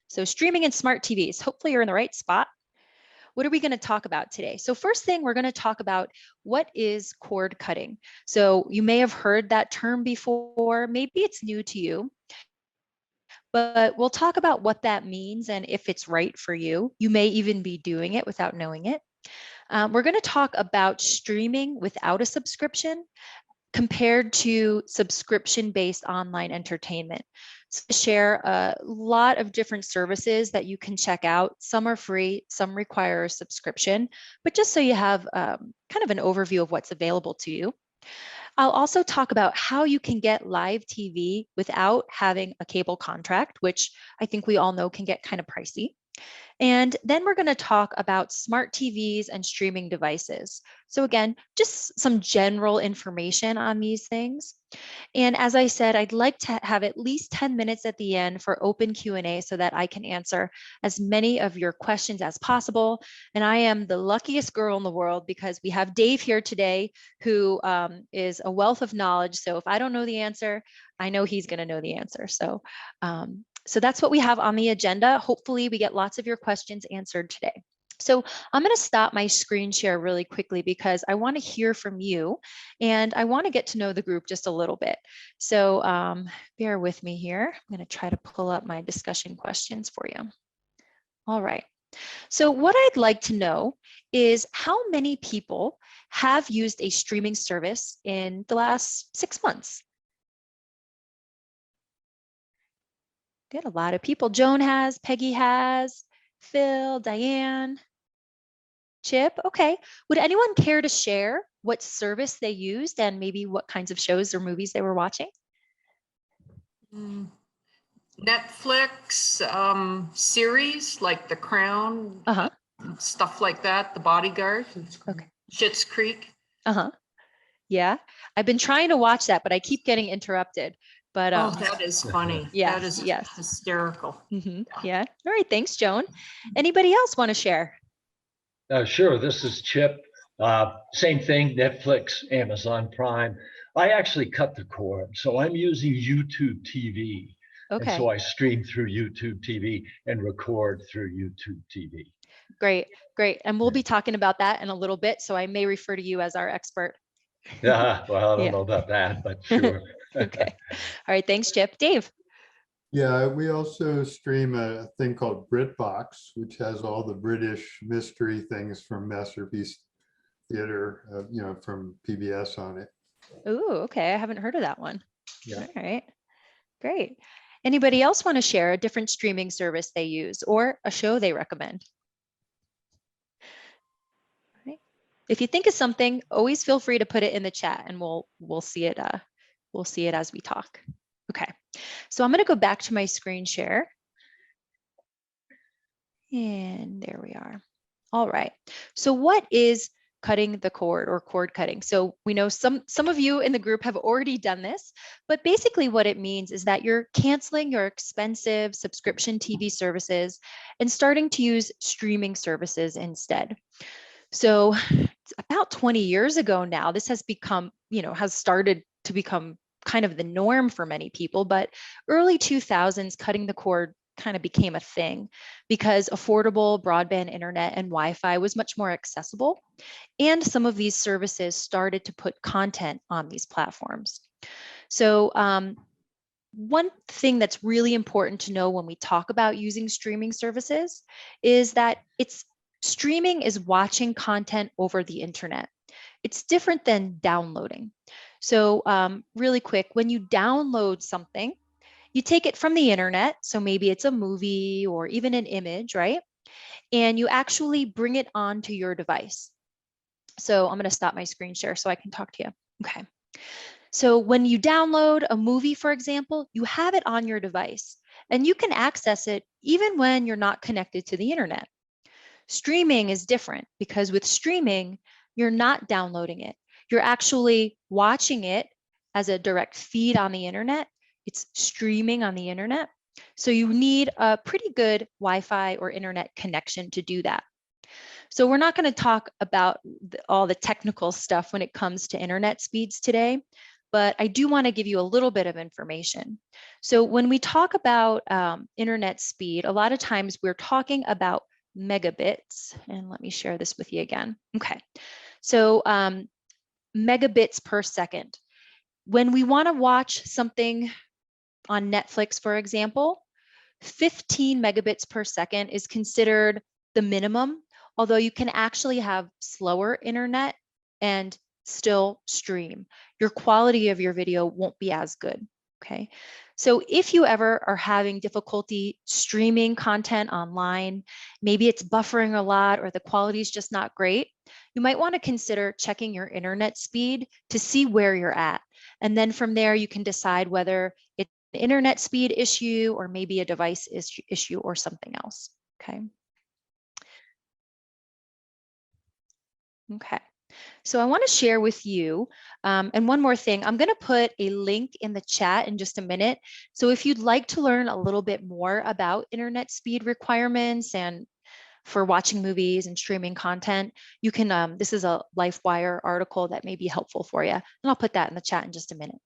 So streaming and smart TVs, hopefully you're in the right spot. What are we going to talk about today? So first thing, we're going to talk about what is cord cutting. So you may have heard that term before, maybe it's new to you, but we'll talk about what that means and if it's right for you. You may even be doing it without knowing it. We're going to talk about streaming without a subscription compared to subscription-based online entertainment. So share a lot of different services that you can check out. Some are free, some require a subscription, but just so you have kind of an overview of what's available to you. I'll also talk about how you can get live TV without having a cable contract, which I think we all know can get kind of pricey. And then we're going to talk about smart TVs and streaming devices. So again, just some general information on these things. And as I said, I'd like to have at least 10 minutes at the end for open Q&A so that I can answer as many of your questions as possible. And I am the luckiest girl in the world because we have Dave here today, who is a wealth of knowledge. So if I don't know the answer, I know he's going to know the answer. So that's what we have on the agenda. Hopefully we get lots of your questions answered today. So I'm going to stop my screen share really quickly because I want to hear from you and I want to get to know the group just a little bit. So bear with me here. I'm going to try to pull up my discussion questions for you. All right. So what I'd like to know is how many people have used a streaming service in the last 6 months? Good, a lot of people. Joan has, Peggy has, Phil, Diane, Chip. Okay. Would anyone care to share what service they used and maybe what kinds of shows or movies they were watching? Netflix series like The Crown, stuff like that, The Bodyguard, Okay. Schitt's Creek. Yeah, I've been trying to watch that, but I keep getting interrupted. But oh, that is funny. Yes, that is yes. hysterical. Yeah. All right. Thanks, Joan. Anybody else want to share? Sure. This is Chip. Same thing, Netflix, Amazon Prime. I actually cut the cord. So I'm using YouTube TV. Okay. And so I stream through YouTube TV and record through YouTube TV. Great, great. And we'll be talking about that in a little bit. So I may refer to you as our expert. Yeah, well, I don't know about that, but sure. Okay. All right. Thanks, Chip. Dave. Yeah, we also stream a thing called BritBox, which has all the British mystery things from Masterpiece Theater, from PBS on it. Oh, okay. I haven't heard of that one. Yeah. All right. Great. Anybody else want to share a different streaming service they use or a show they recommend? All right. If you think of something, always feel free to put it in the chat and we'll see it. We'll see it as we talk. Okay. So I'm going to go back to my screen share. And there we are. All right. So what is cutting the cord or cord cutting? So we know some of you in the group have already done this, but basically what it means is that you're canceling your expensive subscription TV services and starting to use streaming services instead. So about 20 years ago now, this has become, has started to become kind of the norm for many people, but early 2000s, cutting the cord kind of became a thing because affordable broadband internet and Wi-Fi was much more accessible. And some of these services started to put content on these platforms. So one thing that's really important to know when we talk about using streaming services is that streaming is watching content over the internet. It's different than downloading. So really quick, when you download something, you take it from the internet. So maybe it's a movie or even an image, right? And you actually bring it onto your device. So I'm going to stop my screen share so I can talk to you. Okay. So when you download a movie, for example, you have it on your device and you can access it even when you're not connected to the internet. Streaming is different because with streaming, you're not downloading it. You're actually watching it as a direct feed on the internet. It's streaming on the internet. So you need a pretty good Wi-Fi or internet connection to do that. So we're not going to talk about all the technical stuff when it comes to internet speeds today, but I do want to give you a little bit of information. So when we talk about internet speed, a lot of times we're talking about megabits. And let me share this with you again. Okay, so megabits per second. When we want to watch something on Netflix, for example, 15 megabits per second is considered the minimum, although you can actually have slower internet and still stream. Your quality of your video won't be as good, okay? So if you ever are having difficulty streaming content online, maybe it's buffering a lot or the quality is just not great, you might want to consider checking your internet speed to see where you're at. And then from there, you can decide whether it's an internet speed issue or maybe a device issue or something else, okay? Okay. So I want to share with you, and one more thing, I'm going to put a link in the chat in just a minute. So if you'd like to learn a little bit more about internet speed requirements and for watching movies and streaming content, you can, this is a LifeWire article that may be helpful for you. And I'll put that in the chat in just a minute.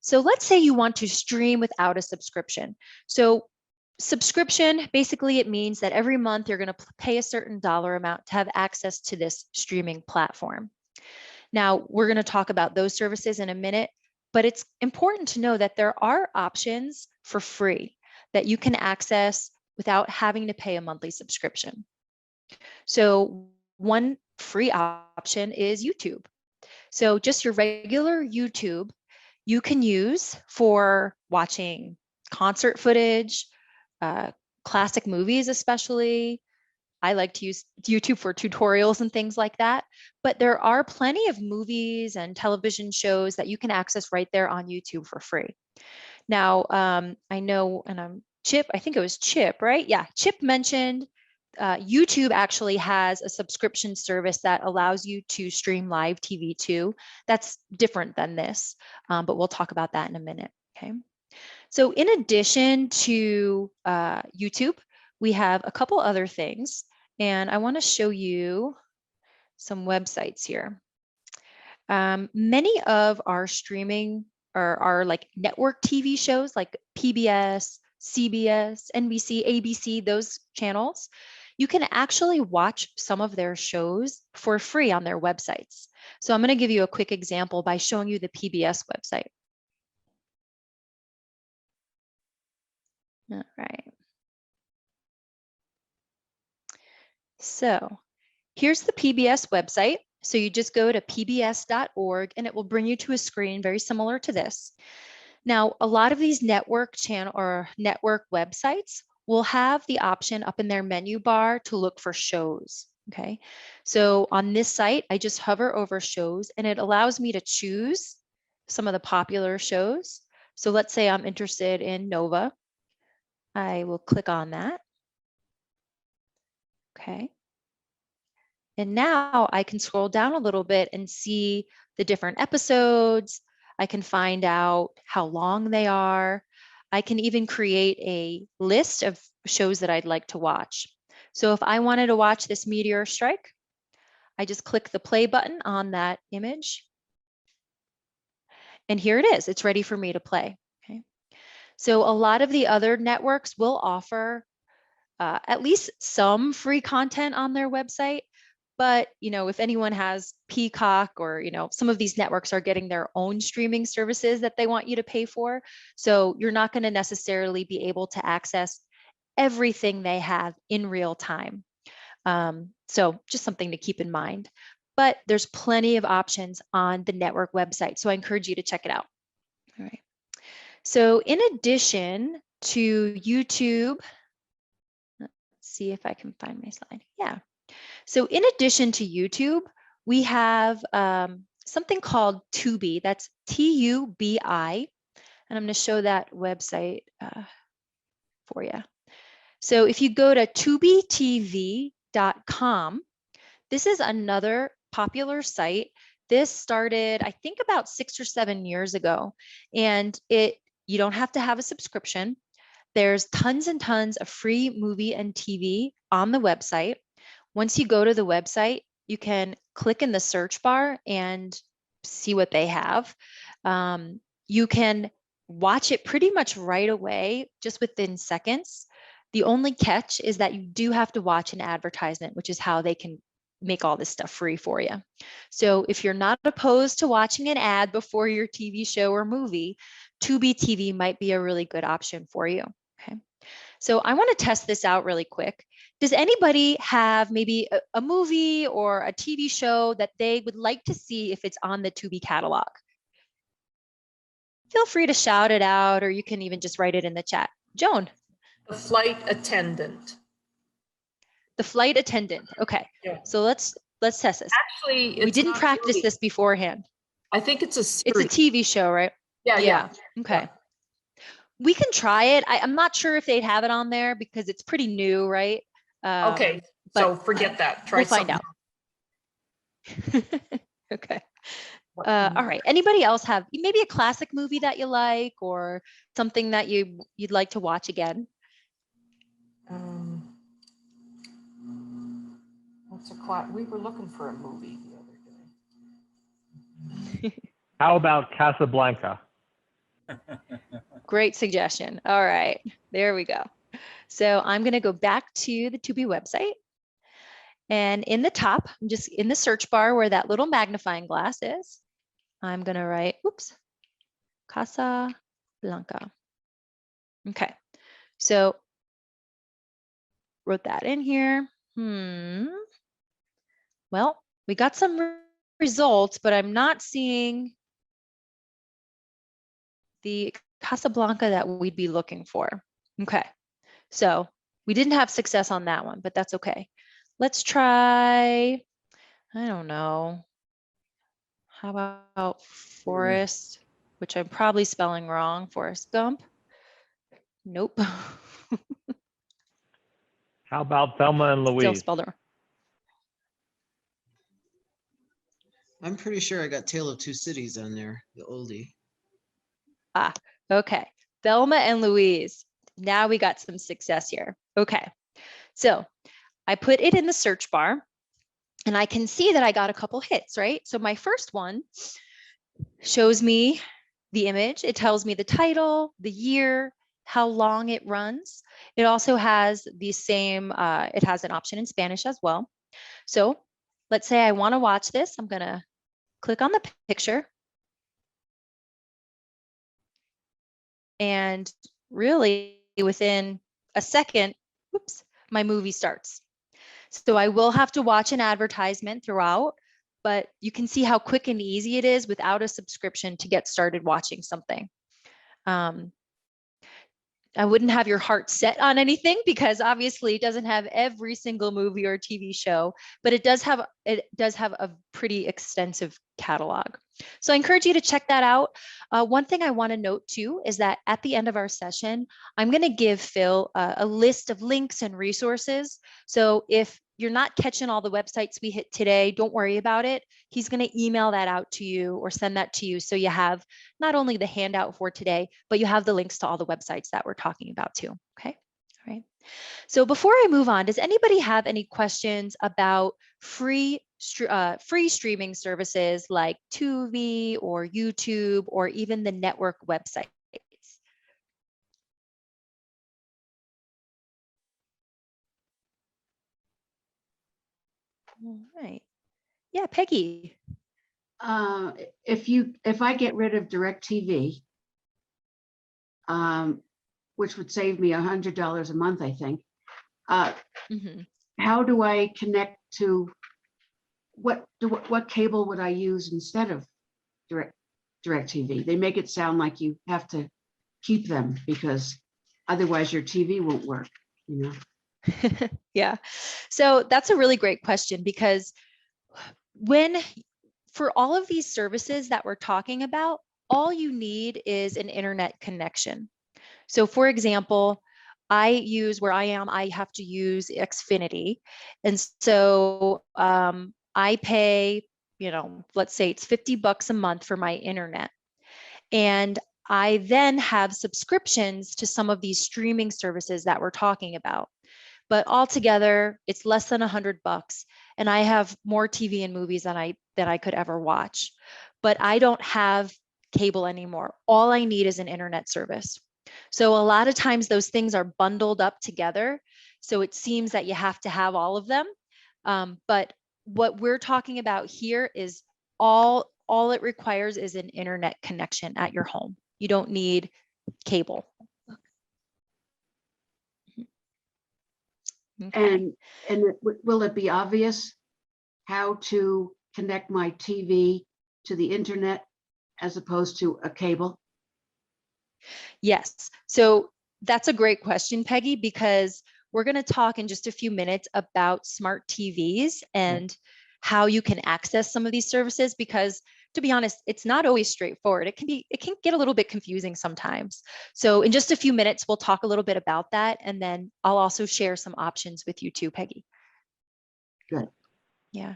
So let's say you want to stream without a subscription. So subscription, basically it means that every month you're going to pay a certain dollar amount to have access to this streaming platform. Now, we're going to talk about those services in a minute, but it's important to know that there are options for free that you can access without having to pay a monthly subscription. So one free option is YouTube. So just your regular YouTube, you can use for watching concert footage, classic movies especially. I like to use YouTube for tutorials and things like that. But there are plenty of movies and television shows that you can access right there on YouTube for free. Now, I know, and Chip, I think it was Chip, right? Yeah, Chip mentioned YouTube actually has a subscription service that allows you to stream live TV too. That's different than this, but we'll talk about that in a minute, okay? So in addition to YouTube, we have a couple other things, and I want to show you some websites here. Many of our streaming or our like network TV shows like PBS, CBS, NBC, ABC, those channels, you can actually watch some of their shows for free on their websites. So I'm going to give you a quick example by showing you the PBS website. All right. So here's the PBS website. So you just go to pbs.org and it will bring you to a screen very similar to this. Now, a lot of these network channel or network websites will have the option up in their menu bar to look for shows. Okay, so on this site, I just hover over shows and it allows me to choose some of the popular shows. So let's say I'm interested in Nova. I will click on that. Okay. And now I can scroll down a little bit and see the different episodes. I can find out how long they are. I can even create a list of shows that I'd like to watch. So if I wanted to watch this meteor strike, I just click the play button on that image. And here it is. It's ready for me to play. Okay. So a lot of the other networks will offer at least some free content on their website. But, you know, if anyone has Peacock or, you know, some of these networks are getting their own streaming services that they want you to pay for. So you're not going to necessarily be able to access everything they have in real time. So just something to keep in mind. But there's plenty of options on the network website. So I encourage you to check it out. All right. So in addition to YouTube, let's see if I can find my slide. Yeah. So in addition to YouTube, we have something called Tubi. That's Tubi. And I'm going to show that website for you. So if you go to tubitv.com, this is another popular site. This started, I think, about 6 or 7 years ago. And you don't have to have a subscription. There's tons and tons of free movie and TV on the website. Once you go to the website, you can click in the search bar and see what they have. You can watch it pretty much right away, just within seconds. The only catch is that you do have to watch an advertisement, which is how they can make all this stuff free for you. So if you're not opposed to watching an ad before your TV show or movie, Tubi TV might be a really good option for you. Okay. So I want to test this out really quick. Does anybody have maybe a movie or a TV show that they would like to see if it's on the Tubi catalog? Feel free to shout it out, or you can even just write it in the chat. Joan. The Flight Attendant. The Flight Attendant. Okay. Yeah. So let's test this. Actually, We didn't practice this beforehand. I think it's a series. It's a TV show, right? Yeah. Okay. Yeah. We can try it. I'm not sure if they'd have it on there because it's pretty new, right? Okay, so forget that. Try we'll find out. Okay. All right. Anybody else have maybe a classic movie that you like, or something that you'd like to watch again? What's a class? We were looking for a movie the other day. How about Casablanca? Great suggestion. All right, there we go. So I'm going to go back to the Tubi website. And in the top, I'm just in the search bar where that little magnifying glass is. I'm going to write, oops, Casablanca. Okay, so wrote that in here. Well, we got some results, but I'm not seeing the Casablanca that we'd be looking for. Okay, so we didn't have success on that one, but that's okay. Let's try, I don't know. How about Forrest, which I'm probably spelling wrong, Forrest Gump? Nope. How about Thelma and Louise? Still spelled it wrong. I'm pretty sure I got Tale of Two Cities on there, the oldie. Ah, okay. Thelma and Louise. Now we got some success here. Okay. So I put it in the search bar and I can see that I got a couple hits, right? So my first one shows me the image. It tells me the title, the year, how long it runs. It also has the same, it has an option in Spanish as well. So let's say I want to watch this. I'm going to click on the picture. And really within a second, oops, my movie starts. So I will have to watch an advertisement throughout, but you can see how quick and easy it is without a subscription to get started watching something. I wouldn't have your heart set on anything because obviously it doesn't have every single movie or TV show, but it does have a pretty extensive catalog. So I encourage you to check that out. One thing I want to note too is that at the end of our session, I'm going to give Phil a list of links and resources. So if you're not catching all the websites we hit today, don't worry about it. He's going to email that out to you or send that to you. So you have not only the handout for today, but you have the links to all the websites that we're talking about too. Okay. All right. So before I move on, does anybody have any questions about free streaming services like Tubi or YouTube or even the network websites? All right. Yeah, Peggy. If I get rid of DirecTV, which would save me $100 a month, I think. How do I connect to what cable would I use instead of DirecTV? They make it sound like you have to keep them because otherwise your TV won't work, you know? Yeah, so that's a really great question because for all of these services that we're talking about, all you need is an internet connection. So for example, where I am, I have to use Xfinity. And so I pay, let's say it's $50 a month for my internet. And I then have subscriptions to some of these streaming services that we're talking about. But altogether, it's less than $100, and I have more TV and movies than I could ever watch. but I don't have cable anymore. All I need is an internet service. So a lot of times those things are bundled up together. So it seems that you have to have all of them. But what we're talking about here is all it requires is an internet connection at your home. You don't need cable. Okay. And will it be obvious how to connect my TV to the internet as opposed to a cable? Yes. So that's a great question, Peggy, because we're going to talk in just a few minutes about smart TVs and how you can access some of these services, because to be honest, it's not always straightforward. It can get a little bit confusing sometimes. So in just a few minutes, we'll talk a little bit about that. And then I'll also share some options with you too, Peggy. Good. Yeah.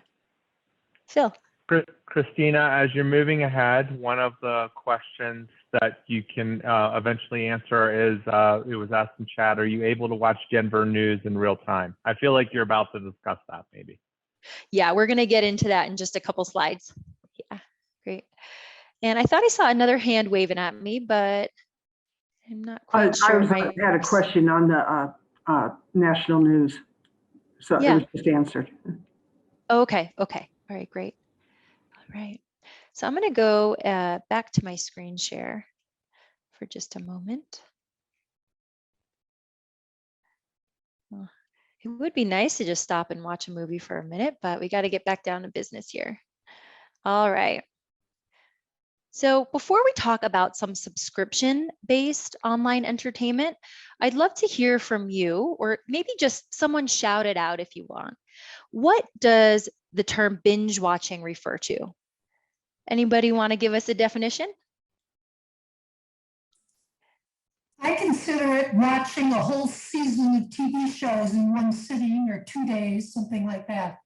Phil. Kristina, as you're moving ahead, one of the questions that you can eventually answer is, it was asked in chat, are you able to watch Denver news in real time? I feel like you're about to discuss that maybe. Yeah, we're going to get into that in just a couple slides. Yeah, great. And I thought I saw another hand waving at me, but I'm not quite sure. I had a question on the national news. So it was just answered. Okay. All right, great. All right. So I'm going to go back to my screen share for just a moment. Well, it would be nice to just stop and watch a movie for a minute, but we got to get back down to business here. All right. So before we talk about some subscription-based online entertainment, I'd love to hear from you, or maybe just someone shout it out if you want. What does the term binge watching refer to? Anybody want to give us a definition? I consider it watching a whole season of TV shows in one sitting or 2 days, something like that.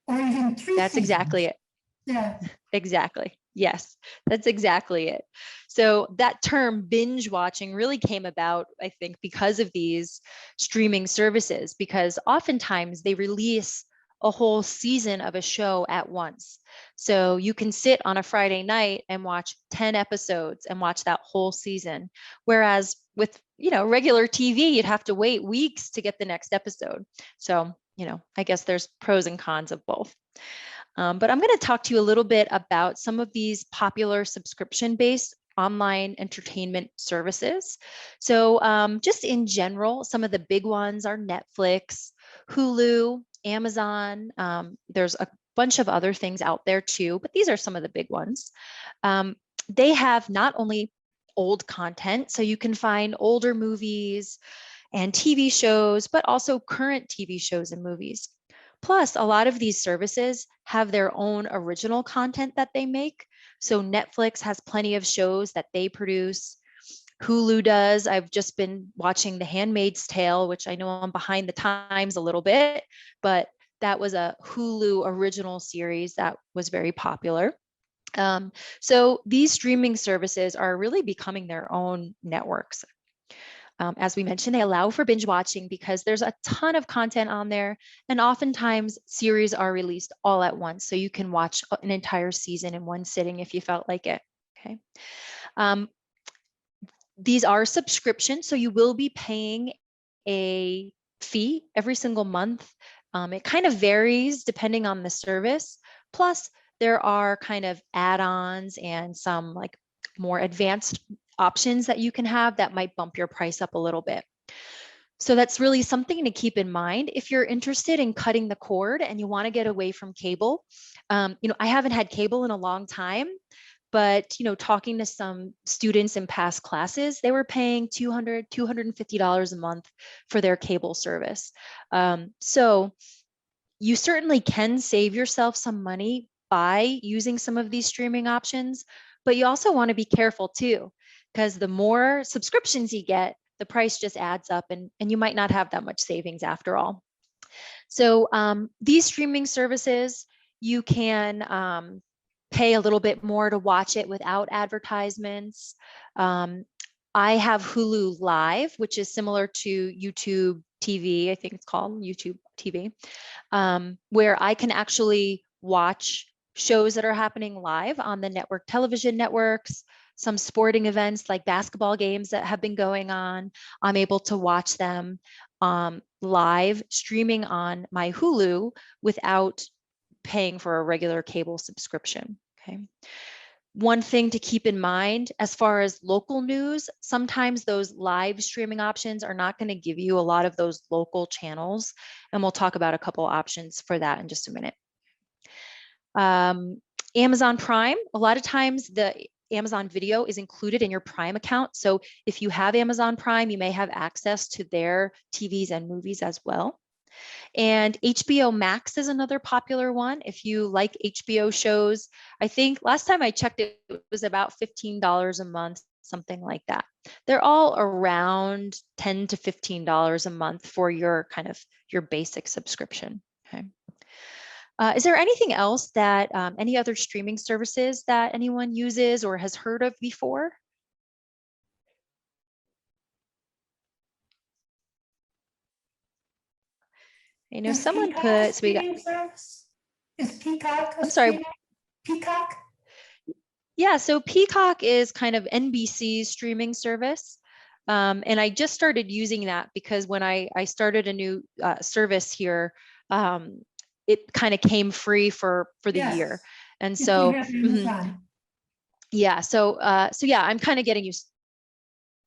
Or even 3 seasons. That's exactly it. Yeah. Exactly. Yes, that's exactly it. So that term binge watching really came about, I think, because of these streaming services, because oftentimes they release a whole season of a show at once. So you can sit on a Friday night and watch 10 episodes and watch that whole season. Whereas with, regular TV, you'd have to wait weeks to get the next episode. So, I guess there's pros and cons of both. But I'm going to talk to you a little bit about some of these popular subscription-based online entertainment services. So just in general, some of the big ones are Netflix, Hulu, Amazon. There's a bunch of other things out there too, but these are some of the big ones. They have not only old content, so you can find older movies and TV shows, but also current TV shows and movies. Plus, a lot of these services have their own original content that they make. So Netflix has plenty of shows that they produce. Hulu does. I've just been watching The Handmaid's Tale, which I know I'm behind the times a little bit, but that was a Hulu original series that was very popular. So these streaming services are really becoming their own networks. As we mentioned, they allow for binge watching because there's a ton of content on there, and oftentimes series are released all at once. So you can watch an entire season in one sitting if you felt like it. Okay. These are subscriptions, so you will be paying a fee every single month. It kind of varies depending on the service. Plus, there are kind of add-ons and some like more advanced options that you can have that might bump your price up a little bit. So that's really something to keep in mind if you're interested in cutting the cord and you want to get away from cable. I haven't had cable in a long time, but talking to some students in past classes, they were paying $200, $250 a month for their cable service. So you certainly can save yourself some money by using some of these streaming options, but you also want to be careful too, because the more subscriptions you get, the price just adds up and you might not have that much savings after all. So these streaming services, you can pay a little bit more to watch it without advertisements. I have Hulu Live, which is similar to YouTube TV, I think it's called YouTube TV, where I can actually watch shows that are happening live on the network television networks, some sporting events like basketball games that have been going on. I'm able to watch them live streaming on my Hulu without paying for a regular cable subscription. Okay. One thing to keep in mind as far as local news, sometimes those live streaming options are not going to give you a lot of those local channels. And we'll talk about a couple options for that in just a minute. Amazon Prime, a lot of times the Amazon Video is included in your Prime account. So if you have Amazon Prime, you may have access to their TVs and movies as well. And HBO Max is another popular one. If you like HBO shows, I think last time I checked it was about $15 a month, something like that. They're all around $10 to $15 a month for your kind of your basic subscription. Okay. Is there anything else that any other streaming services that anyone uses or has heard of before? I know someone put, so we got, is Peacock? I'm sorry. Peacock? Yeah, so Peacock is kind of NBC's streaming service. And I just started using that because when I started a new service here, it kind of came free for the year. And so, yeah, so yeah, I'm kind of getting used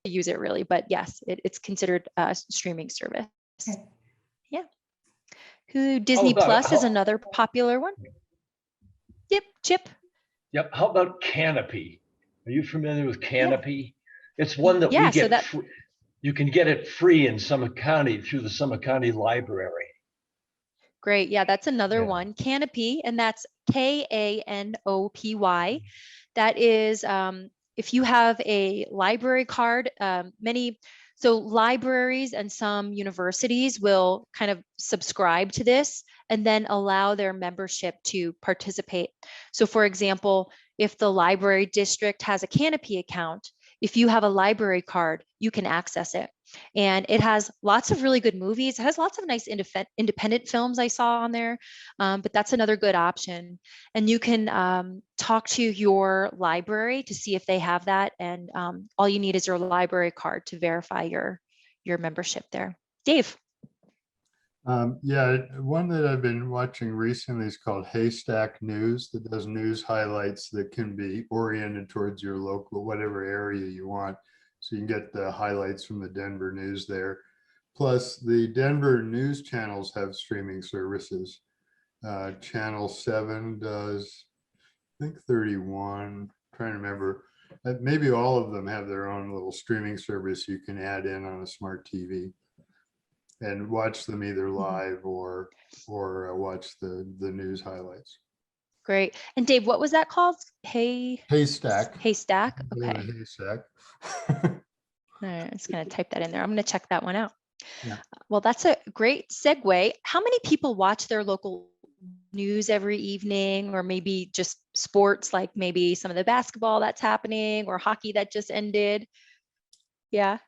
to use it really, but yes, it's considered a streaming service. Okay. Yeah. Disney Plus is another popular one. Yep, Chip. Yep. How about Canopy? Are you familiar with Canopy? Yeah. It's one that we get. So that, you can get it free in Summit County through the Summit County Library. Great. Yeah, that's another one. Canopy, and that's Kanopy. That is, if you have a library card, so libraries and some universities will kind of subscribe to this and then allow their membership to participate. So for example, if the library district has a Canopy account, if you have a library card, you can access it. And it has lots of really good movies. It has lots of nice independent films I saw on there, but that's another good option. And you can talk to your library to see if they have that. And all you need is your library card to verify your membership there. Dave. Yeah, one that I've been watching recently is called Haystack News, that does news highlights that can be oriented towards your local, whatever area you want. So you can get the highlights from the Denver news there. Plus the Denver news channels have streaming services. Channel 7 does, I think 31, I'm trying to remember. Maybe all of them have their own little streaming service you can add in on a smart TV and watch them either live or watch the news highlights. Great. And Dave, what was that called? Haystack. Haystack. Okay. Haystack. All right, I'm just going to type that in there. I'm going to check that one out. Yeah. Well, that's a great segue. How many people watch their local news every evening, or maybe just sports, like maybe some of the basketball that's happening or hockey that just ended? Yeah.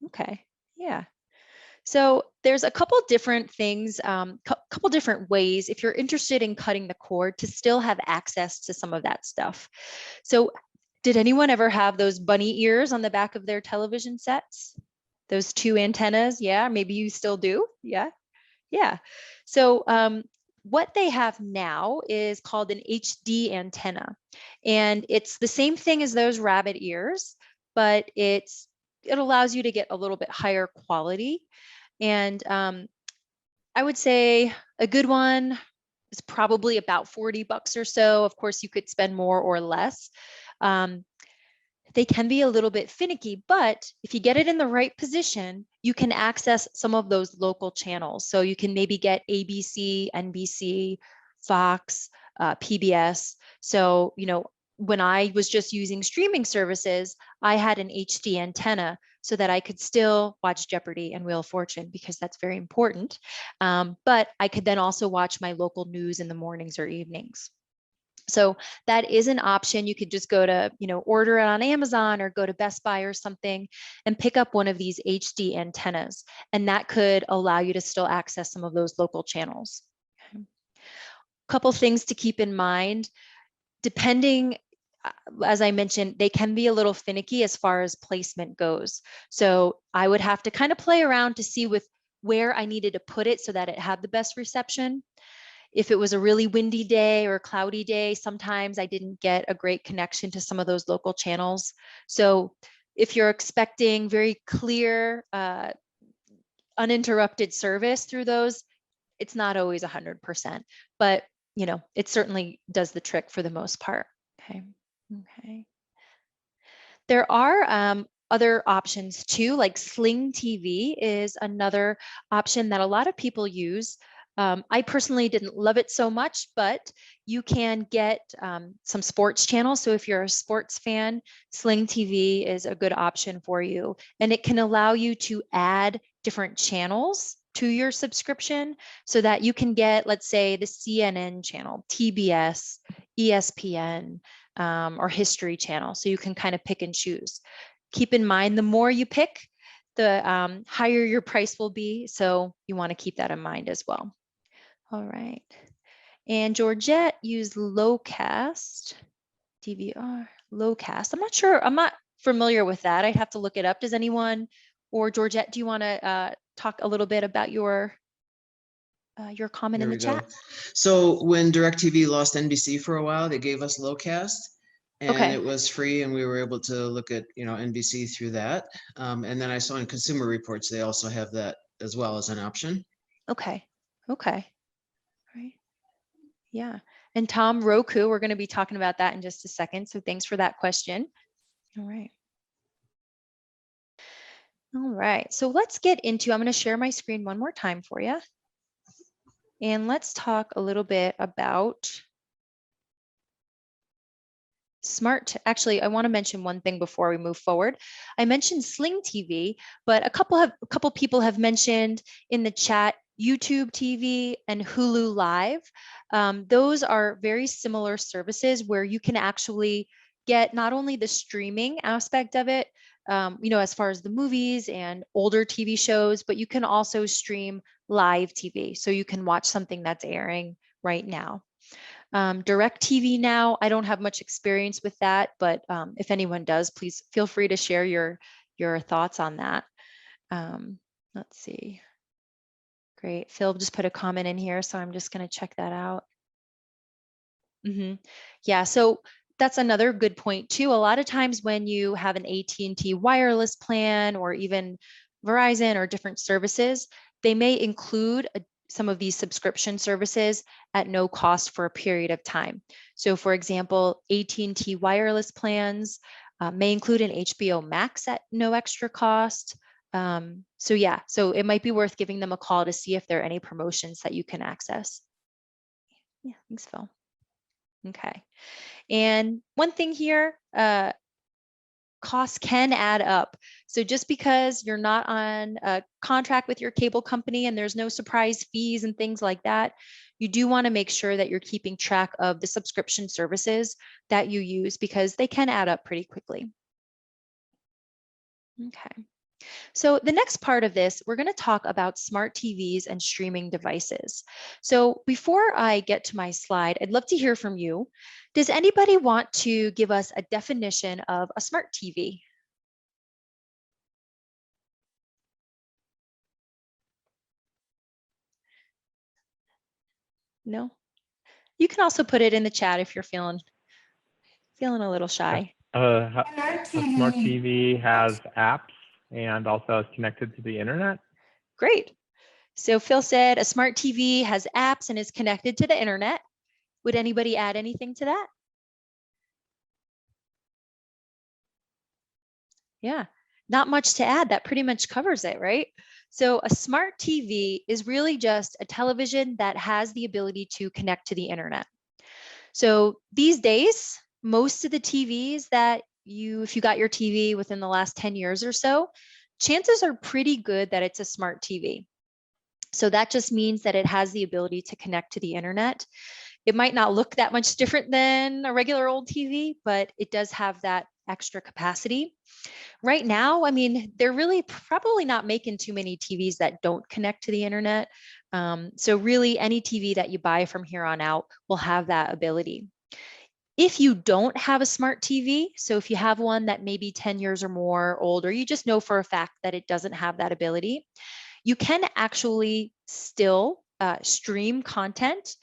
Okay. Yeah. So there's a couple different things, couple different ways if you're interested in cutting the cord to still have access to some of that stuff. So did anyone ever have those bunny ears on the back of their television sets? Those two antennas? Yeah, maybe you still do. Yeah. Yeah. So what they have now is called an HD antenna. And it's the same thing as those rabbit ears, but it allows you to get a little bit higher quality. And I would say a good one is probably about $40 or so. Of course, you could spend more or less. They can be a little bit finicky, but if you get it in the right position, you can access some of those local channels. So you can maybe get ABC, NBC, Fox, PBS. So, you know, when I was just using streaming services, I had an HD antenna so that I could still watch Jeopardy and Wheel of Fortune because that's very important. But I could then also watch my local news in the mornings or evenings. So that is an option. You could just go to, you know, order it on Amazon or go to Best Buy or something and pick up one of these HD antennas. And that could allow you to still access some of those local channels. Okay. couple things to keep in mind. Depending, as I mentioned, they can be a little finicky as far as placement goes. So I would have to kind of play around to see with where I needed to put it so that it had the best reception. If it was a really windy day or cloudy day, sometimes I didn't get a great connection to some of those local channels. So if you're expecting very clear, uninterrupted service through those, it's not always 100%, but you know, it certainly does the trick for the most part. Okay. Okay. There are other options too, like Sling TV is another option that a lot of people use. I personally didn't love it so much, but you can get some sports channels. So if you're a sports fan, Sling TV is a good option for you. And it can allow you to add different channels to your subscription so that you can get, let's say, the CNN channel, TBS, ESPN, or History Channel. So you can kind of pick and choose. Keep in mind, the more you pick, the higher your price will be. So you want to keep that in mind as well. All right. And Georgette used Lowcast, DVR, Lowcast. I'm not sure. I'm not familiar with that. I'd have to look it up. Does anyone, or Georgette, do you want to talk a little bit about your comment in the chat? So when DirecTV lost NBC for a while, they gave us Lowcast, and Okay. it was free, and we were able to look at NBC through that. And then I saw in Consumer Reports they also have that as well as an option. Okay. Okay. Right. Yeah. And Tom, Roku, we're going to be talking about that in just a second. So thanks for that question. All right. All right. So let's get into, I'm going to share my screen one more time for you. And let's talk a little bit about actually, I want to mention one thing before we move forward. I mentioned Sling TV, but a couple people have mentioned in the chat YouTube TV and Hulu Live. Those are very similar services where you can actually get not only the streaming aspect of it, as far as the movies and older TV shows, but you can also stream live TV. So you can watch something that's airing right now. DirecTV Now, I don't have much experience with that, but if anyone does, please feel free to share your thoughts on that. Let's see. Great. Phil just put a comment in here, so I'm just going to check that out. Yeah, so that's another good point too. A lot of times when you have an AT&T wireless plan or even Verizon or different services, they may include some of these subscription services at no cost for a period of time. So for example, AT&T wireless plans may include an HBO Max at no extra cost. So yeah, so it might be worth giving them a call to see if there are any promotions that you can access. Yeah, thanks, Phil. Okay. And one thing here, costs can add up. So just because you're not on a contract with your cable company and there's no surprise fees and things like that, you do want to make sure that you're keeping track of the subscription services that you use because they can add up pretty quickly. Okay. So the next part of this, we're going to talk about smart TVs and streaming devices. So before I get to my slide, I'd love to hear from you. Does anybody want to give us a definition of a smart TV? No? You can also put it in the chat if you're feeling a little shy. A smart TV has apps and also is connected to the internet. Great. So Phil said a smart TV has apps and is connected to the internet. Would anybody add anything to that? Yeah, not much to add. That pretty much covers it, right? So a smart TV is really just a television that has the ability to connect to the internet. So these days, most of the TVs that if you got your TV within the last 10 years or so, chances are pretty good that it's a smart TV. So that just means that it has the ability to connect to the internet. It might not look that much different than a regular old TV, but it does have that extra capacity. Right now, I mean, they're really probably not making too many TVs that don't connect to the internet. So really any TV that you buy from here on out will have that ability. If you don't have a smart TV, so if you have one that may be 10 years or more old, or you just know for a fact that it doesn't have that ability, you can actually still stream content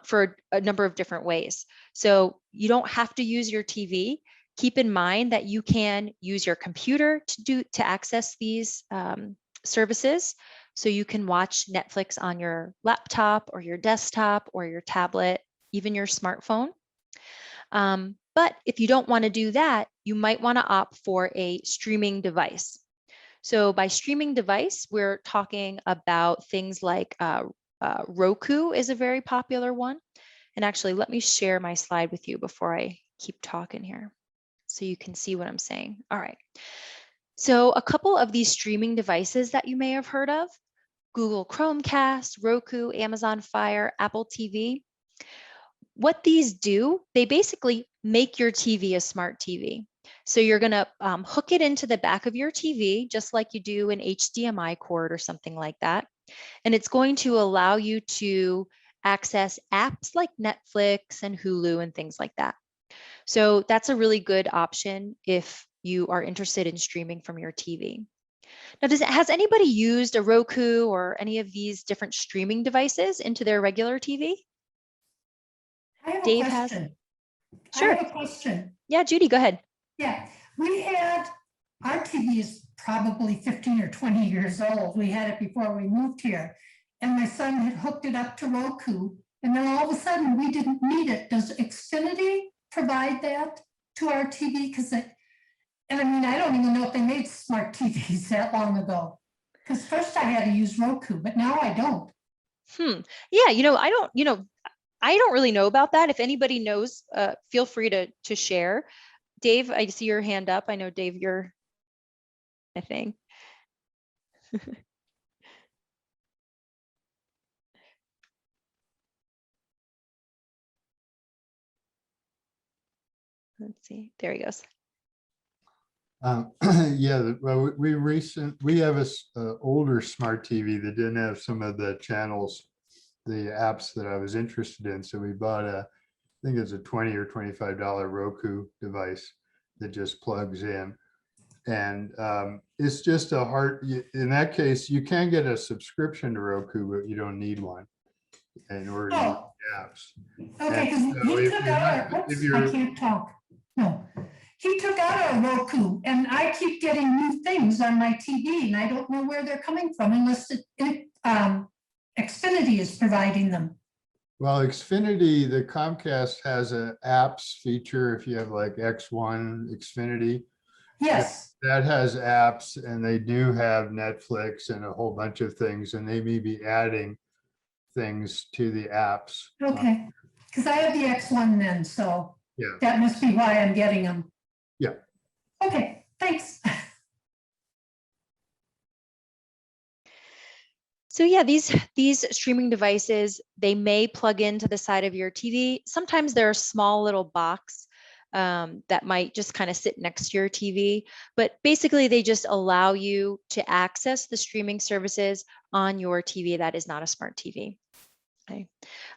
for a number of different ways. So you don't have to use your TV. Keep in mind that you can use your computer to access these services. So you can watch Netflix on your laptop or your desktop or your tablet, even your smartphone. But if you don't want to do that, you might want to opt for a streaming device. So by streaming device, we're talking about things like Roku is a very popular one. And actually, let me share my slide with you before I keep talking here so you can see what I'm saying. All right. So a couple of these streaming devices that you may have heard of: Google Chromecast, Roku, Amazon Fire, Apple TV. What these do, they basically make your TV a smart TV. So you're going to hook it into the back of your TV, just like you do an HDMI cord or something like that. And it's going to allow you to access apps like Netflix and Hulu and things like that. So that's a really good option if you are interested in streaming from your TV. Now, has anybody used a Roku or any of these different streaming devices into their regular TV? I have Dave a has. question. Sure. I have a question. Yeah, Judy, go ahead. Yeah, our TV is probably 15 or 20 years old. We had it before we moved here. And my son had hooked it up to Roku. And then all of a sudden we didn't need it. Does Xfinity provide that to our TV? And I mean, I don't even know if they made smart TVs that long ago. Because first I had to use Roku, but now I don't. Yeah, I don't really know about that. If anybody knows, feel free to share. Dave, I see your hand up. I know, Dave, you're, I think. Let's see. There he goes. Yeah, well, we have a older smart TV that didn't have some of the channels, the apps that I was interested in. So we bought I think it's a $20 or $25 Roku device that just plugs in. And it's just in that case, you can get a subscription to Roku, but you don't need one in order to use apps. Okay, because he took out our, I can't talk. No, he took out our Roku, and I keep getting new things on my TV, and I don't know where they're coming from unless Xfinity is providing them. Well, Xfinity, the Comcast has an apps feature if you have like X1 Xfinity. Yes. That has apps, and they do have Netflix and a whole bunch of things, and they may be adding things to the apps. Okay, because I have the X1 then, so yeah, that must be why I'm getting them. Yeah. Okay, thanks. So yeah, these streaming devices, they may plug into the side of your TV. Sometimes they're a small little box that might just kind of sit next to your TV, but basically they just allow you to access the streaming services on your TV that is not a smart TV. Okay.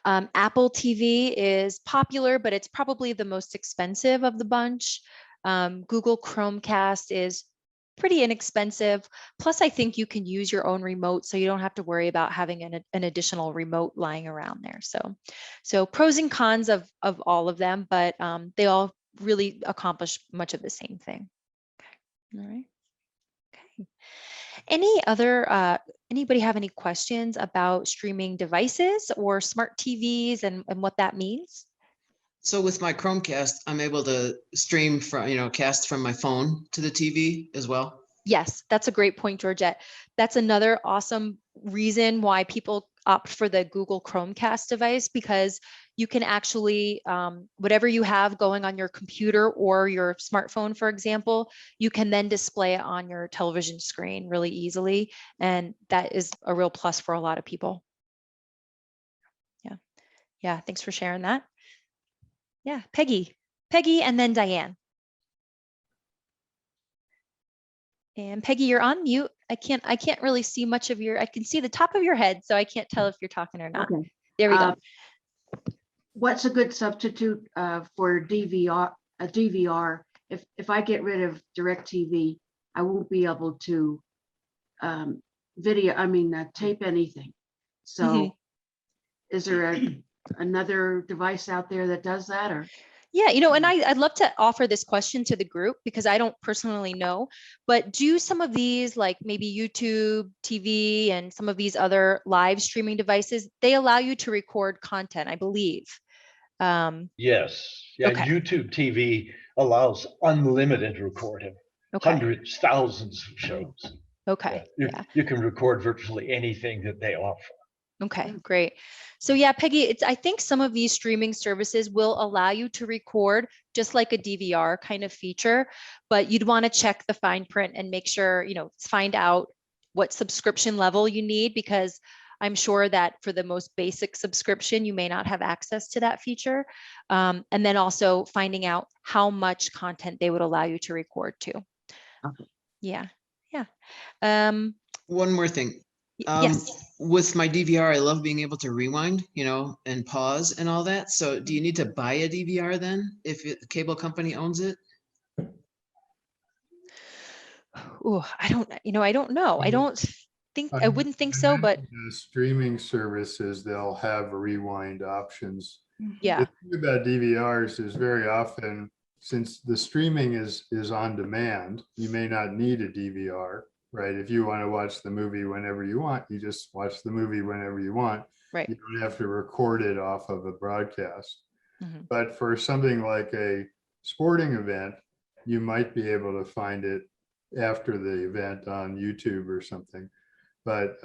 Apple TV is popular, but it's probably the most expensive of the bunch. Google Chromecast is pretty inexpensive. Plus, I think you can use your own remote, so you don't have to worry about having an additional remote lying around there. So pros and cons of all of them, but they all really accomplish much of the same thing. Okay. All right. Okay. Anybody have any questions about streaming devices or smart TVs and what that means? So with my Chromecast, I'm able to stream from, cast from my phone to the TV as well. Yes, that's a great point, Georgette. That's another awesome reason why people opt for the Google Chromecast device, because you can actually, whatever you have going on your computer or your smartphone, for example, you can then display it on your television screen really easily. And that is a real plus for a lot of people. Yeah. Yeah. Thanks for sharing that. Yeah. Peggy, and then Diane. And Peggy, you're on mute. I can't really see much of I can see the top of your head, so I can't tell if you're talking or not. Okay. There we go. What's a good substitute for DVR? A DVR. If I get rid of DirecTV, I won't be able to tape anything. So is there another device out there that does that, or? Yeah, and I'd love to offer this question to the group because I don't personally know, but do some of these, like maybe YouTube TV and some of these other live streaming devices, they allow you to record content, I believe. Yes. Yeah. Okay. YouTube TV allows unlimited recording, Okay. hundreds, thousands of shows. Okay. Yeah. You can record virtually anything that they offer. Okay, great. So yeah, Peggy, I think some of these streaming services will allow you to record just like a DVR kind of feature, but you'd want to check the fine print and make sure, find out what subscription level you need, because I'm sure that for the most basic subscription, you may not have access to that feature. And then also finding out how much content they would allow you to record to. Okay. Yeah. One more thing. Yes. With my DVR, I love being able to rewind, and pause and all that. So do you need to buy a DVR then if the cable company owns it? Oh, I don't know. I don't think, I wouldn't think so, but The streaming services, they'll have rewind options. yeah. The thing about DVRs is very often, since the streaming is on demand, you may not need a DVR, right? If you want to watch the movie whenever you want, you just watch the movie whenever you want. Right. You don't have to record it off of a broadcast. Mhm. But for something like a sporting event, you might be able to find it after the event on YouTube or something. But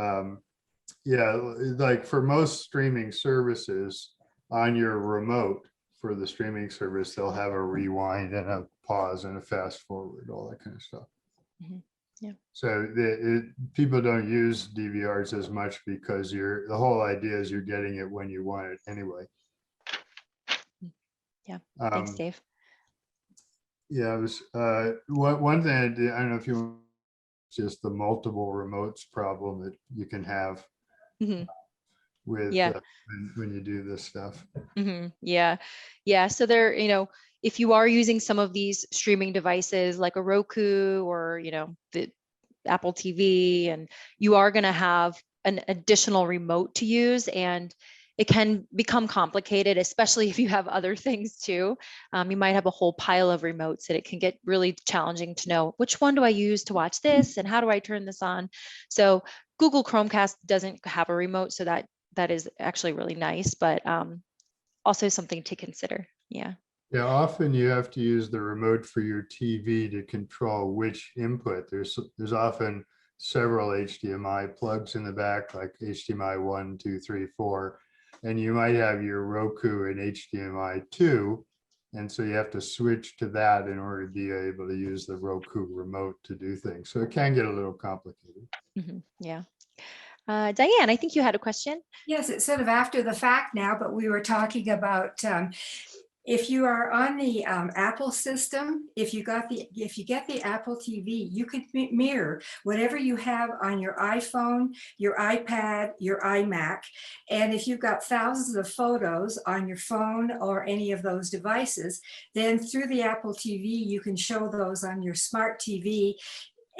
yeah, like for most streaming services, on your remote for the streaming service, they'll have a rewind and a pause and a fast forward, all that kind of stuff. Mhm. Yeah. So people don't use DVRs as much because the whole idea is you're getting it when you want it anyway. Yeah. Thanks, Dave. Yeah, it was one thing I did. I don't know if you just the multiple remotes problem that you can have with when you do this stuff. Yeah. So there, if you are using some of these streaming devices like a Roku or, the Apple TV, and you are going to have an additional remote to use, and it can become complicated, especially if you have other things too. You might have a whole pile of remotes and it can get really challenging to know which one do I use to watch this and how do I turn this on. So Google Chromecast doesn't have a remote, so that is actually really nice, but also something to consider. Yeah. Yeah, often you have to use the remote for your TV to control which input. There's often several HDMI plugs in the back, like HDMI 1, 2, 3, 4, and you might have your Roku and HDMI 2, and so you have to switch to that in order to be able to use the Roku remote to do things. So it can get a little complicated. Yeah. Diane, I think you had a question. Yes, it's sort of after the fact now, but we were talking about if you are on the Apple system, if you get the Apple TV, you can mirror whatever you have on your iPhone, your iPad, your iMac. And if you've got thousands of photos on your phone or any of those devices, then through the Apple TV, you can show those on your smart TV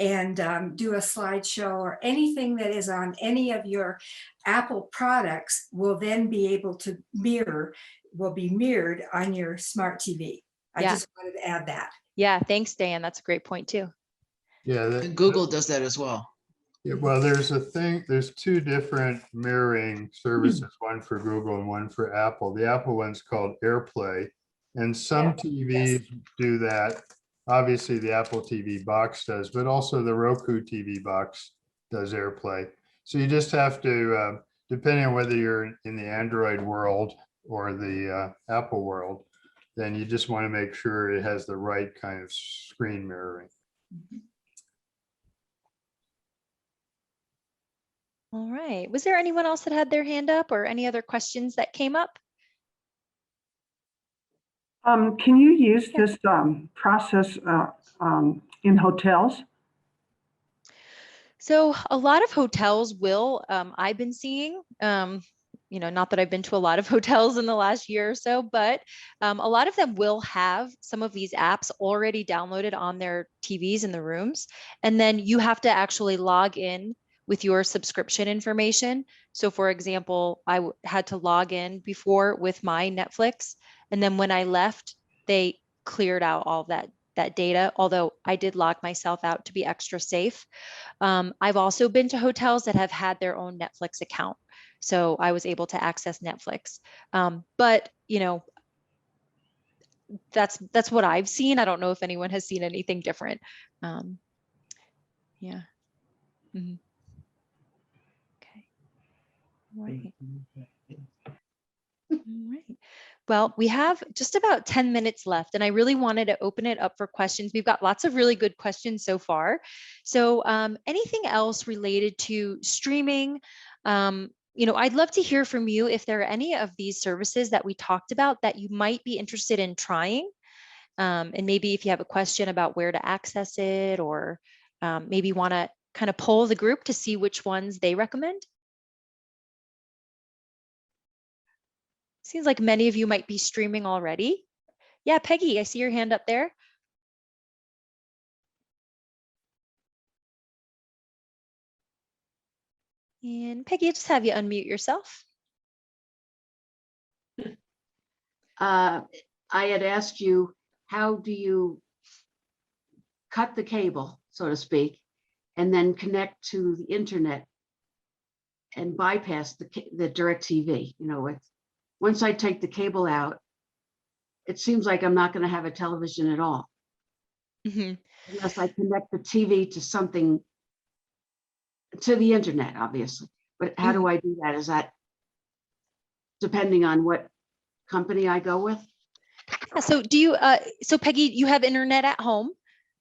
and do a slideshow, or anything that is on any of your Apple products will then be able to will be mirrored on your smart TV. I just wanted to add that. Yeah, thanks, Dan. That's a great point too. Yeah, Google does that as well. Yeah, well, there's two different mirroring services, one for Google and one for Apple. The Apple one's called AirPlay, and some TVs do that. Obviously, the Apple TV box does, but also the Roku TV box does AirPlay. So you just have to, depending on whether you're in the Android world or the Apple world, then you just want to make sure it has the right kind of screen mirroring. All right. Was there anyone else that had their hand up, or any other questions that came up? Can you use this process in hotels? So a lot of hotels will, I've been seeing, not that I've been to a lot of hotels in the last year or so, but a lot of them will have some of these apps already downloaded on their TVs in the rooms. And then you have to actually log in with your subscription information. So for example, I had to log in before with my Netflix. And then when I left, they cleared out all that data, although I did log myself out to be extra safe. I've also been to hotels that have had their own Netflix account. So I was able to access Netflix. But that's what I've seen. I don't know if anyone has seen anything different. Yeah. Mhm. Okay. Right. All right. Well, we have just about 10 minutes left, and I really wanted to open it up for questions. We've got lots of really good questions so far. So anything else related to streaming? I'd love to hear from you if there are any of these services that we talked about that you might be interested in trying. And maybe if you have a question about where to access it, or maybe want to kind of poll the group to see which ones they recommend. Seems like many of you might be streaming already. Yeah, Peggy, I see your hand up there. And Peggy, I'll just have you unmute yourself. I had asked you, how do you cut the cable, so to speak, and then connect to the internet and bypass the DirecTV? Once I take the cable out, it seems like I'm not going to have a television at all. Mm-hmm. Unless I connect the TV to something, to the internet, obviously. But how do I do that? Is that depending on what company I go with? Yeah, so do you, so Peggy, you have internet at home?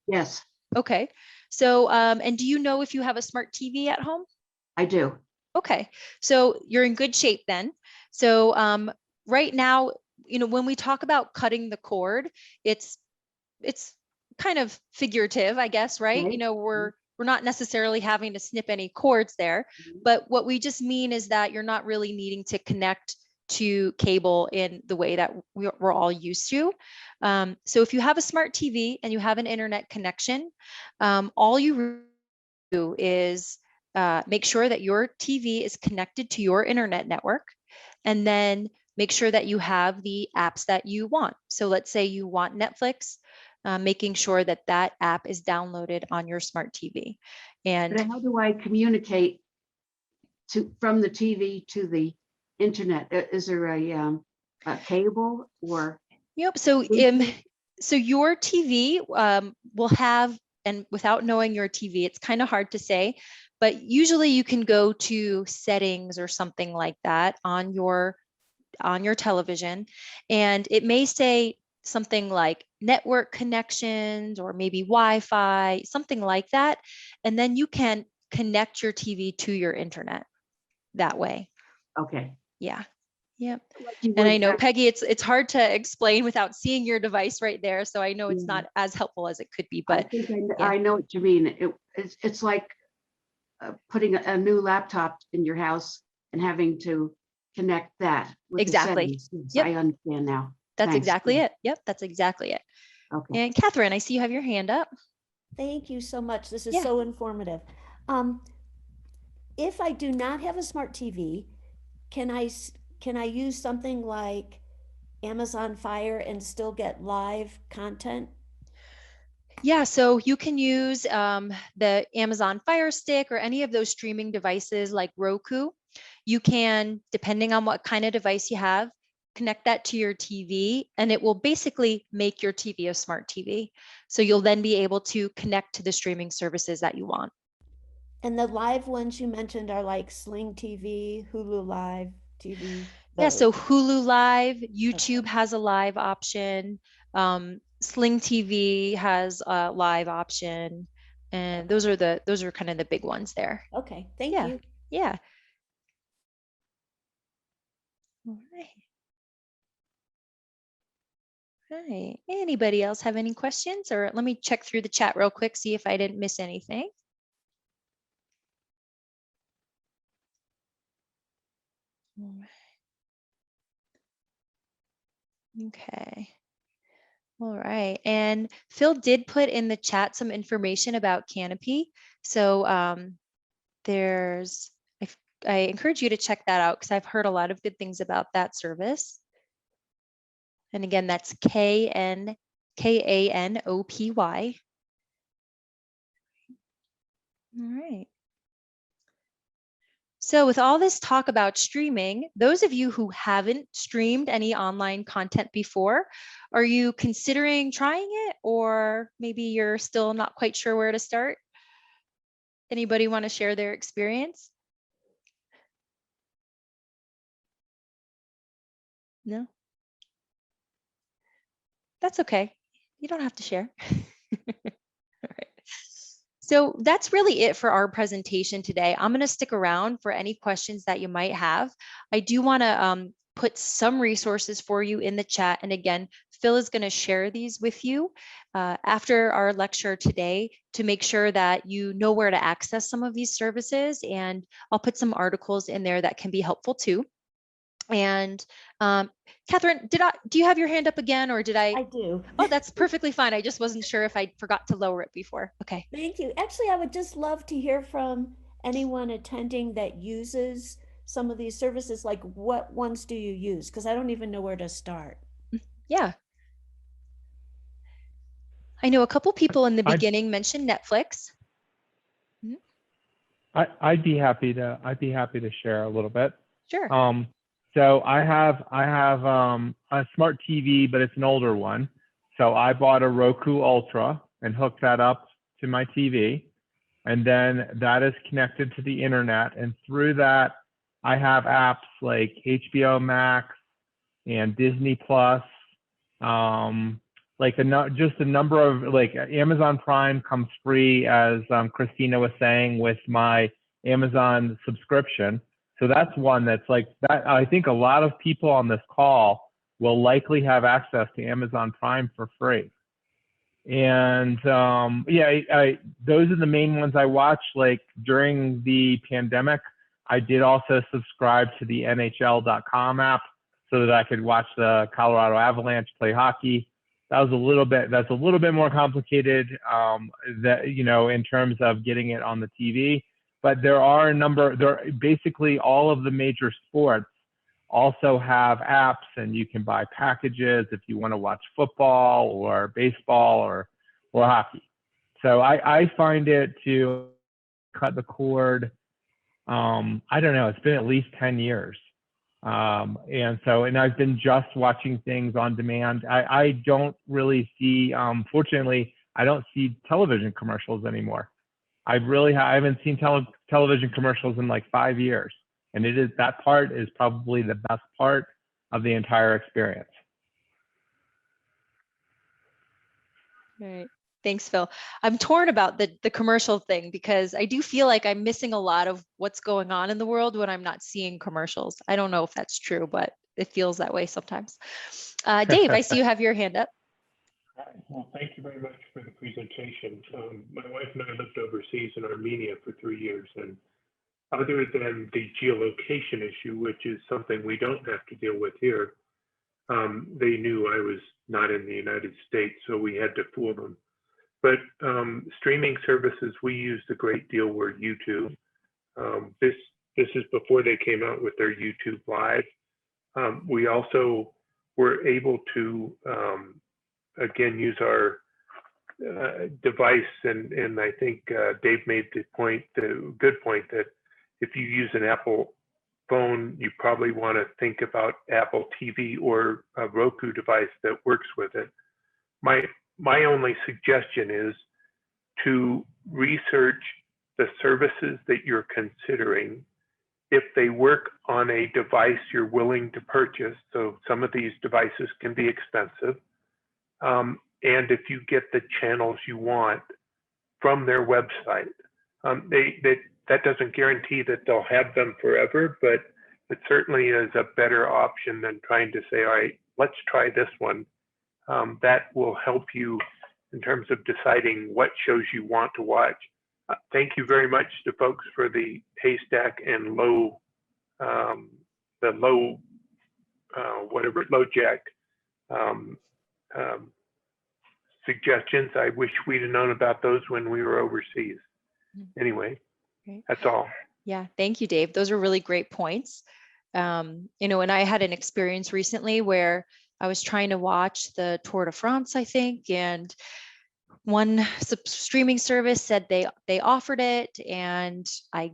Yes. Okay. So, and do you know if you have a smart TV at home? I do. Okay. So you're in good shape then. So right now, when we talk about cutting the cord, it's kind of figurative, I guess, right? Right. We're not necessarily having to snip any cords there, but what we just mean is that you're not really needing to connect to cable in the way that we're all used to. So if you have a smart TV and you have an internet connection, all you do is make sure that your TV is connected to your internet network, and then make sure that you have the apps that you want. So let's say you want Netflix, making sure that that app is downloaded on your smart TV. And but how do I communicate from the TV to the internet? Is there a cable or? Yep. So your TV will have, and without knowing your TV, it's kind of hard to say, but usually you can go to settings or something like that on your television, and it may say something like network connections or maybe Wi-Fi, something like that. And then you can connect your TV to your internet that way. Okay. Yeah. Yep. And I know, Peggy, it's hard to explain without seeing your device right there. So I know it's not as helpful as it could be, but I think I know what you mean. It's like putting a new laptop in your house and having to connect that with exactly. the settings. Yep. I understand now. That's Thanks. exactly it. Yep, that's exactly it. Okay. And Catherine, I see you have your hand up. Thank you so much. This is so informative. If I do not have a smart TV, can I use something like Amazon Fire and still get live content? Yeah, so you can use the Amazon Fire Stick or any of those streaming devices like Roku. You can, depending on what kind of device you have, connect that to your TV, and it will basically make your TV a smart TV. So you'll then be able to connect to the streaming services that you want. And the live ones you mentioned are like Sling TV, Hulu Live TV. Those. Yeah, so Hulu Live, YouTube has a live option. Sling TV has a live option, and those are kind of the big ones there. Okay, thank you. Yeah. All right. Right. Anybody else have any questions? Or let me check through the chat real quick, see if I didn't miss anything. Okay. All right. And Phil did put in the chat some information about Canopy. So there's, I encourage you to check that out because I've heard a lot of good things about that service. And again, that's Kanopy. All right. So with all this talk about streaming, those of you who haven't streamed any online content before, are you considering trying it, or maybe you're still not quite sure where to start? Anybody want to share their experience? No? That's okay. You don't have to share. All right. So that's really it for our presentation today. I'm going to stick around for any questions that you might have. I do want to put some resources for you in the chat. And again, Phil is going to share these with you after our lecture today to make sure that you know where to access some of these services. And I'll put some articles in there that can be helpful too. And Catherine, do you have your hand up again, or did I? I do. Oh, that's perfectly fine. I just wasn't sure if I forgot to lower it before. Okay. Thank you. Actually, I would just love to hear from anyone attending that uses some of these services. Like, what ones do you use? Because I don't even know where to start. Yeah. I know a couple people in the beginning mentioned Netflix. I'd be happy to share a little bit. Sure. So I have a smart TV, but it's an older one. So I bought a Roku Ultra and hooked that up to my TV. And then that is connected to the internet. And through that, I have apps like HBO Max and Disney Plus. Like just a number of, like, Amazon Prime comes free, as Kristina was saying, with my Amazon subscription. So that's one that's like that. I think a lot of people on this call will likely have access to Amazon Prime for free. And yeah, those are the main ones I watch. Like during the pandemic, I did also subscribe to the NHL.com app so that I could watch the Colorado Avalanche play hockey. That's a little bit more complicated, in terms of getting it on the TV. But basically all of the major sports also have apps, and you can buy packages if you want to watch football or baseball or hockey. So I find it to cut the cord. I don't know, it's been at least 10 years. And I've been just watching things on demand. I don't really see, fortunately, I don't see television commercials anymore. I haven't seen television commercials in like 5 years. And that part is probably the best part of the entire experience. All right. Thanks, Phil. I'm torn about the commercial thing because I do feel like I'm missing a lot of what's going on in the world when I'm not seeing commercials. I don't know if that's true, but it feels that way sometimes. Dave, I see you have your hand up. Well, thank you very much for the presentation. My wife and I lived overseas in Armenia for 3 years, and other than the geolocation issue, which is something we don't have to deal with here, they knew I was not in the United States, so we had to fool them. But streaming services we used a great deal were YouTube. This is before they came out with their YouTube Live. We also were able to, again, use our device, and I think Dave made the good point that if you use an Apple phone, you probably want to think about Apple TV or a Roku device that works with it. My only suggestion is to research the services that you're considering. If they work on a device you're willing to purchase, so some of these devices can be expensive, and if you get the channels you want from their website, that doesn't guarantee that they'll have them forever, but it certainly is a better option than trying to say, all right, let's try this one. That will help you in terms of deciding what shows you want to watch. Thank you very much to folks for the Haystack and Low, the low, low jack suggestions. I wish we'd have known about those when we were overseas. Anyway, that's all. Yeah, thank you, Dave. Those are really great points. And I had an experience recently where I was trying to watch the Tour de France, I think, and one streaming service said they offered it, and I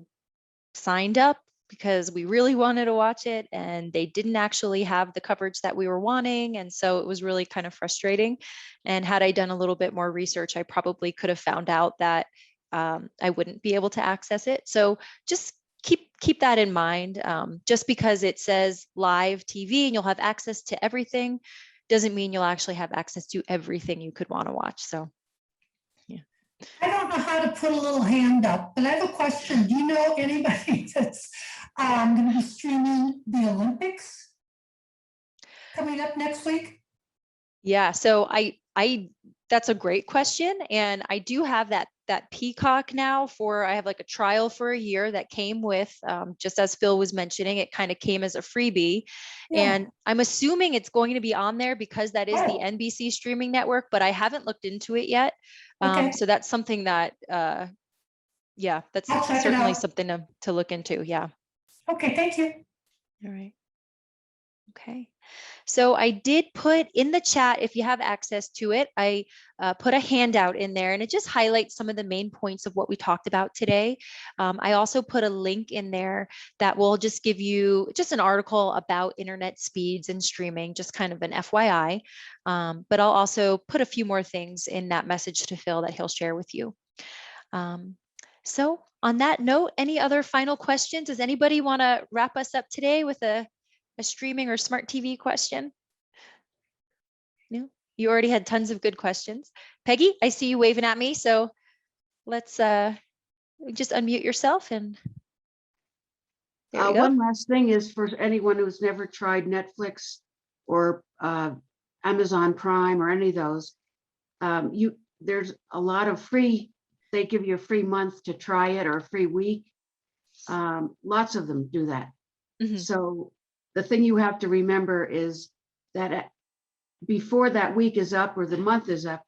signed up because we really wanted to watch it, and they didn't actually have the coverage that we were wanting. And so it was really kind of frustrating. And had I done a little bit more research, I probably could have found out that I wouldn't be able to access it. So just keep that in mind. Just because it says live TV and you'll have access to everything doesn't mean you'll actually have access to everything you could want to watch. So I don't know how to put a little hand up, but I have a question. Do you know anybody that's going to be streaming the Olympics coming up next week? Yeah, so I that's a great question, and I do have that Peacock now. I have like a trial for a year that came with, just as Phil was mentioning, it kind of came as a freebie. Yeah. And I'm assuming it's going to be on there because that is the NBC streaming network, but I haven't looked into it yet. Okay. So that's something that, yeah, that's I'll check it certainly out. something to look into. Yeah. Okay, thank you. All right. Okay. So I did put in the chat, if you have access to it, I put a handout in there, and it just highlights some of the main points of what we talked about today. I also put a link in there that will just give you just an article about internet speeds and streaming, just kind of an FYI. But I'll also put a few more things in that message to Phil that he'll share with you. So on that note, any other final questions? Does anybody want to wrap us up today with a streaming or smart TV question? No, you already had tons of good questions. Peggy, I see you waving at me, so let's just unmute yourself and there we go. One last thing is for anyone who's never tried Netflix or Amazon Prime or any of those, there's a lot of free, they give you a free month to try it or a free week. Lots of them do that. Mm-hmm. So the thing you have to remember is that before that week is up or the month is up,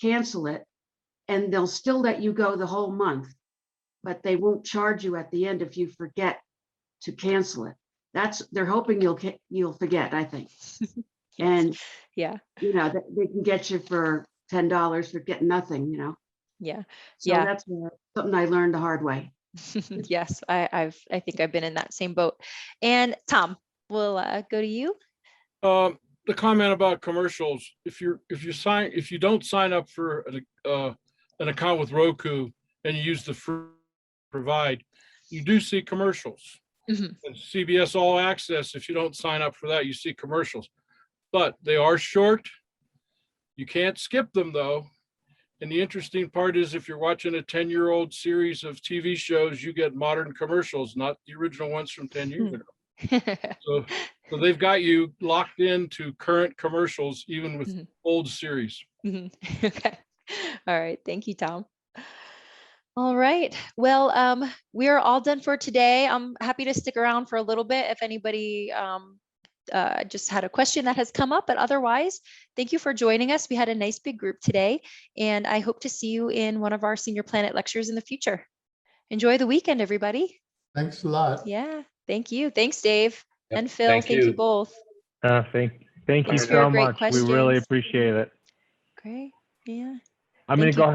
cancel it, and they'll still let you go the whole month, but they won't charge you at the end if you forget to cancel it. They're hoping you'll forget, I think. And yeah, they can get you for $10 for getting nothing, Yeah. So yeah. that's something I learned the hard way. Yes, I think I've been in that same boat. And Tom, we'll go to you. The comment about commercials, if you don't sign up for an account with Roku and you use the free provide, you do see commercials. Mm-hmm. And CBS All Access, if you don't sign up for that, you see commercials, but they are short. You can't skip them though. And the interesting part is if you're watching a 10-year-old series of TV shows, you get modern commercials, not the original ones from 10 years ago. So they've got you locked into current commercials, even with mm-hmm. old series. Mm-hmm. Okay. All right. Thank you, Tom. All right. Well, we're all done for today. I'm happy to stick around for a little bit if anybody just had a question that has come up, but otherwise, thank you for joining us. We had a nice big group today, and I hope to see you in one of our Senior Planet lectures in the future. Enjoy the weekend, everybody. Thanks a lot. Yeah. Thank you. Thanks, Dave. Yep, And Phil. Thank you both. Thank you Thanks for your so great much. We really questions. appreciate it. Great. Yeah. I'm going to Thank you. go ahead.